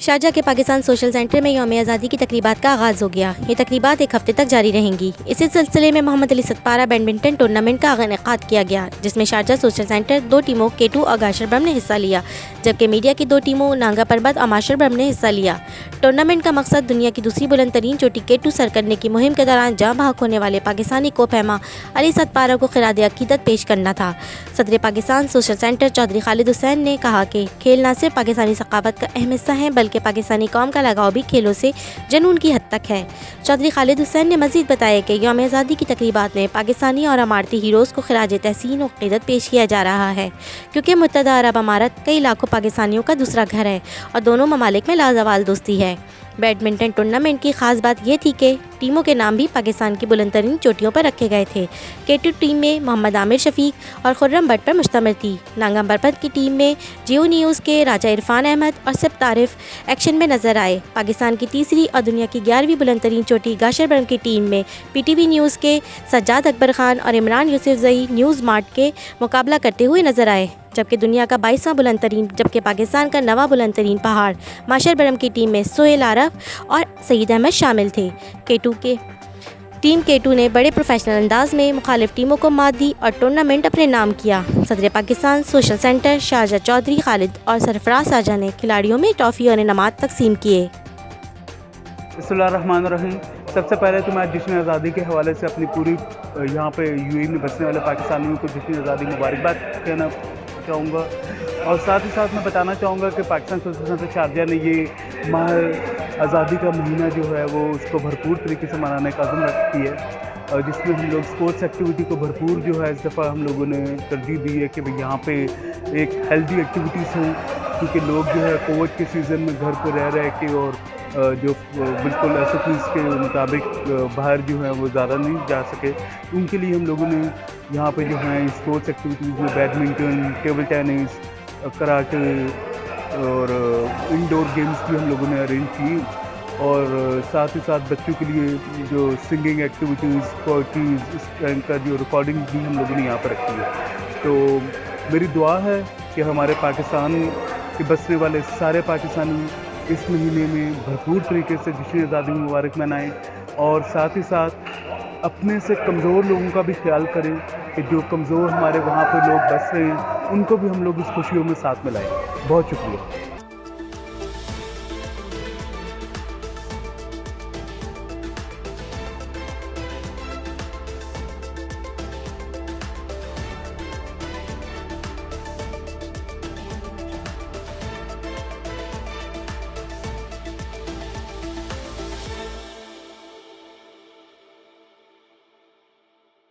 Sharjah के Pakistan social centre में यौम आज़ादी की तकरीबात का आगाज़ हो गया। ये तकरीबात एक हफ्ते तक जारी रहेंगी। इसी सिलसिले में मोहम्मद अली सतपारा बैडमिंटन टूर्नामेंट का इनेकाद किया गया, जिसमें शारजा सोशल सेंटर 2 टीमों K2 और गाशरबम ने हिस्सा लिया, जबकि मीडिया की 2 टीमों नांगा परबत और माशरबम ने हिस्सा लिया। टूर्नामेंट का मकसद दुनिया की दूसरी बुलंद तरीन चोटी K2 सर करने की मुहिम के दौरान जहाँ भाग होने वाले पाकिस्तानी कोपहमा अली सतपारा को खिराद अकीदत पेश करना था। सदर पाकिस्तान सोशल सेंटर चौधरी खालिद हुसैन ने कहा कि खेल न सिर्फ पाकिस्तानी सकाफत का अहम हिस्सा है, बल्कि पाकिस्तानी कौम का लगाव भी खेलों से जुनून की हद तक है। चौधरी खालिद हुसैन ने मज़ीद बताया कि यौम आज़ादी की तकरीबात में पाकिस्तानी और अमारती हीरोज़ को खिराज तहसीन और अक़ीदत पेश किया जा रहा है, क्योंकि मुत्तहदा अरब अमारत कई लाखों पाकिस्तानियों का दूसरा घर है और दोनों ममालिक में लाजवाल दोस्ती है। बैडमिंटन टूर्नामेंट की ख़ास बात यह थी कि टीमों के नाम भी पाकिस्तान की बुलंद तरीन चोटियों पर रखे गए थे। K2 टीम में मोहम्मद आमिर शफीक और खुर्रम भट्ट पर मुश्तमिल थी। नांगा परबत की टीम में जियो न्यूज़ के राजा इरफान अहमद और सिब तारिफ एक्शन में नजर आए। पाकिस्तान की तीसरी और दुनिया की 11वीं बुलंद तरीन चोटी गाशरबम की टीम में PTV न्यूज़ के सज्जाद अकबर खान और इमरान यूसुफजई न्यूज़ मार्ट के मुकाबला करते हुए नजर आए, जबकि दुनिया का 22वां बुलंद तरीन जबकि पाकिस्तान का 9वां बुलंद तरीन पहाड़ माशरबम की टीम में सोहेल आरफ और सईद अहमद शामिल थे। टीम K2 ने बड़े प्रोफेशनल अंदाज में मुखालिफ टीमों को मात दी और टूर्नामेंट अपने नाम किया। सदर Pakistan social centre Sharjah Chaudhry Khalid और सरफराज शारजा ने खिलाड़ियों में टॉफ़ी और इनामात तकसीम किए। बिस्मिल्लाहिर्रहमानिर्रहीम। सबसे पहले तो मैं जश्न आज़ादी के हवाले से अपनी पूरी यहाँ पे UAE में बसने वाले पाकिस्तानियों को जश्न आज़ादी मुबारकबाद कहना चाहूँगा, और साथ ही साथ मैं बताना चाहूँगा कि पाकिस्तान सोशल सेंटर शारजा ने ये माह आज़ादी का महीना जो है वो उसको भरपूर तरीके से मनाने का अज़्म रखती है, और जिसमें हम लोग स्पोर्ट्स एक्टिविटी को भरपूर जो है इस दफ़ा हम लोगों ने तरजीह दी है कि भाई यहाँ पे एक हेल्दी एक्टिविटीज़ हों, क्योंकि लोग जो है कोविड के सीज़न में घर पर रह के और जो बिल्कुल SOPs के मुताबिक बाहर जो है वो ज़्यादा नहीं जा सके, उनके लिए हम लोगों ने यहाँ पे जो है स्पोर्ट्स एक्टिविटीज़ में बैडमिंटन, टेबल टेनिस, कराटे और इंडोर गेम्स भी हम लोगों ने अरेंज की, और साथ ही साथ बच्चों के लिए जो सिंगिंग एक्टिविटीज़, पोएट्रीज़, इस टाइम का जो रिकॉर्डिंग भी हम लोगों ने यहाँ पर रखी है। तो मेरी दुआ है कि हमारे पाकिस्तान के बसने वाले सारे पाकिस्तानी इस महीने में भरपूर तरीके से जश्न आज़ादी मुबारक मनाएं, और साथ ही साथ अपने से कमज़ोर लोगों का भी ख्याल करें कि जो कमज़ोर हमारे वहाँ पर लोग बस रहे हैं उनको भी हम लोग इस खुशियों में साथ मिलाएं। बहुत शुक्रिया।